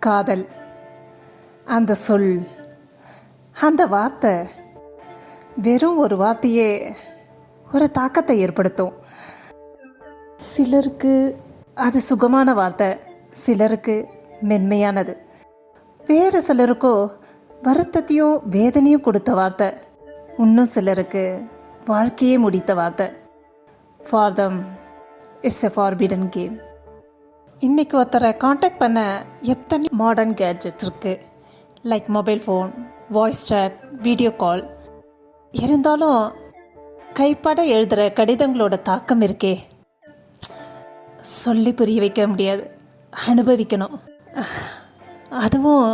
காதல், அந்த சொல், அந்த வார்த்தை, வெறும் ஒரு வார்த்தையே ஒரு தாக்கத்தை ஏற்படுத்தும். சிலருக்கு அது சுகமான வார்த்தை, சிலருக்கு மென்மையானது, வேறு சிலருக்கோ வருத்தத்தையும் வேதனையும் கொடுத்த வார்த்தை, இன்னும் சிலருக்கு வாழ்க்கையே முடித்த வார்த்தை. For them it's a forbidden game. இன்றைக்கி ஒருத்தரை காண்டாக்ட் பண்ண எத்தனை மாடர்ன் கேட்ஜெட்ஸ் இருக்குது, like mobile phone, voice chat, video call. இருந்தாலும் கைப்பட எழுதுகிற கடிதங்களோட தாக்கம் இருக்கே, சொல்லி புரிய வைக்க முடியாது, அனுபவிக்கணும். அதுவும்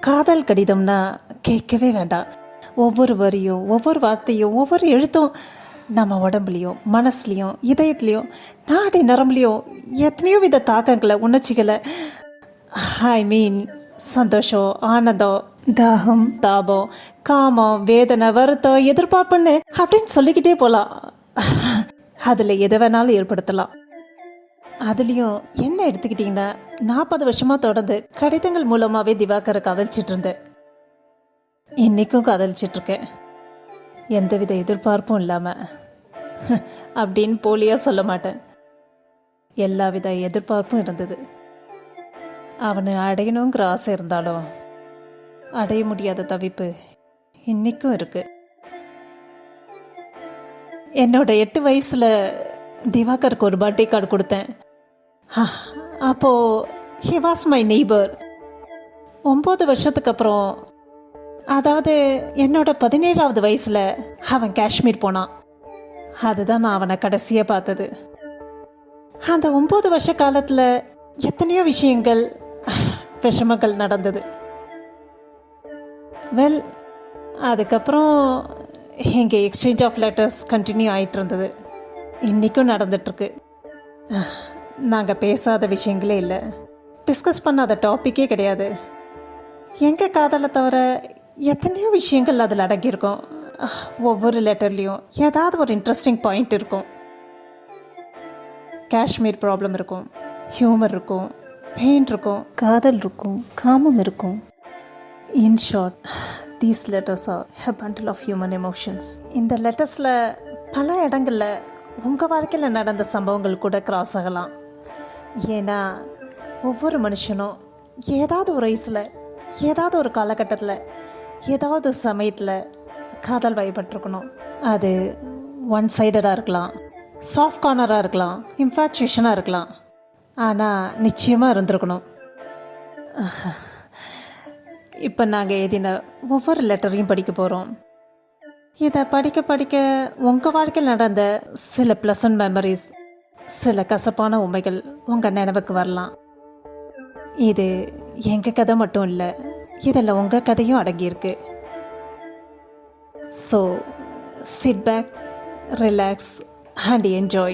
காதல் கடிதம்னா கேட்கவே வேண்டாம். ஒவ்வொரு வரியும், ஒவ்வொரு வார்த்தையும், ஒவ்வொரு எழுத்தும் நம்ம உடம்புலையும், மனசுலையும், இதயத்துலேயும், நாடி நரம்புலையும் எத்தனையோ வித தாக்கங்களை, உணர்ச்சிகளை, ஐ மீன் சந்தோஷம், ஆனந்தம், தாகம், தாபம், காமம், வேதனை, வருத்தம், எதிர்பார்ப்புன்னு அப்படின்னு சொல்லிக்கிட்டே போகலாம். அதில் எதை வேணாலும் ஏற்படுத்தலாம். அதுலேயும் என்ன எடுத்துக்கிட்டிங்கன்னா, 40 வருஷமாக தொடர்ந்து கடிதங்கள் மூலமாகவே திவாகரை காதலிச்சிட்டு இருந்தேன். இன்றைக்கும் காதலிச்சிட்ருக்கேன், எந்தவித எதிர்பார்ப்பும் இல்லாமல். அப்படின்னு போலியாக சொல்ல மாட்டேன், எல்லா வித எதிர்பார்ப்பும் இருந்தது. அவனை அடையணுங்கிற ஆசை இருந்தாலும் அடைய முடியாத தவிப்பு இன்றைக்கும் இருக்குது. என்னோட 8 வயசில் திவாகருக்கு ஒரு பர்த்டே கார்டு கொடுத்தேன். அப்போது ஹி வாஸ் மை நெய்பர். 9 வருஷத்துக்கு அப்புறம், அதாவது என்னோட 17வது வயசில் அவன் காஷ்மீர் போனான். அதுதான் நான் அவனை கடைசியாக பார்த்தது. அந்த 9 வருஷ காலத்தில் எத்தனையோ விஷயங்கள், விஷமங்கள் நடந்தது. வெல், அதுக்கப்புறம் எங்கள் எக்ஸ்சேஞ்ச் ஆஃப் லெட்டர்ஸ் கண்டினியூ ஆகிட்டு இருந்தது, இன்றைக்கும் நடந்துட்டுருக்கு. நாங்கள் பேசாத விஷயங்களே இல்லை, டிஸ்கஸ் பண்ணாத டாப்பிக்கே கிடையாது. எங்கள் காதலை தவிர எத்தனையோ விஷயங்கள் அதில் அடங்கியிருக்கும். ஒவ்வொரு லெட்டர்லேயும் ஏதாவது ஒரு இன்ட்ரெஸ்டிங் பாயிண்ட் இருக்கும். காஷ்மீர் ப்ராப்ளம் இருக்கும், ஹியூமர் இருக்கும், பெயின் இருக்கும், காதல் இருக்கும், காமம் இருக்கும். In short, these letters are a bundle of human emotions. இந்த லெட்டர்ஸில் பல இடங்களில் உங்கள் வாழ்க்கையில் நடந்த சம்பவங்கள் கூட கிராஸ் ஆகலாம். ஏன்னா ஒவ்வொரு மனுஷனும் ஏதாவது ஒரு வயசில், ஏதாவது ஒரு காலகட்டத்தில், ஏதாவது ஒரு சமயத்தில் காதல் வயப்பட்டிருக்கணும். அது ஒன் சைடடாக இருக்கலாம், சாஃப்ட் கார்னராக இருக்கலாம், இன்ஃபேச்சுவேஷனாக இருக்கலாம். ஆனால் நிச்சயமாக இருந்திருக்கணும். இப்போ நாங்கள் எழுதின ஒவ்வொரு லெட்டரையும் படிக்க போகிறோம். இதை படிக்க படிக்க உங்கள் வாழ்க்கையில் நடந்த சில ப்ளசன்ட் மெமரிஸ், சில கசப்பான உண்மைகள் உங்கள் நினைவுக்கு வரலாம். இது எங்கள் கதை மட்டும் இல்லை, இதில் உங்கள் கதையும் அடங்கியிருக்கு. So sit back, relax and enjoy.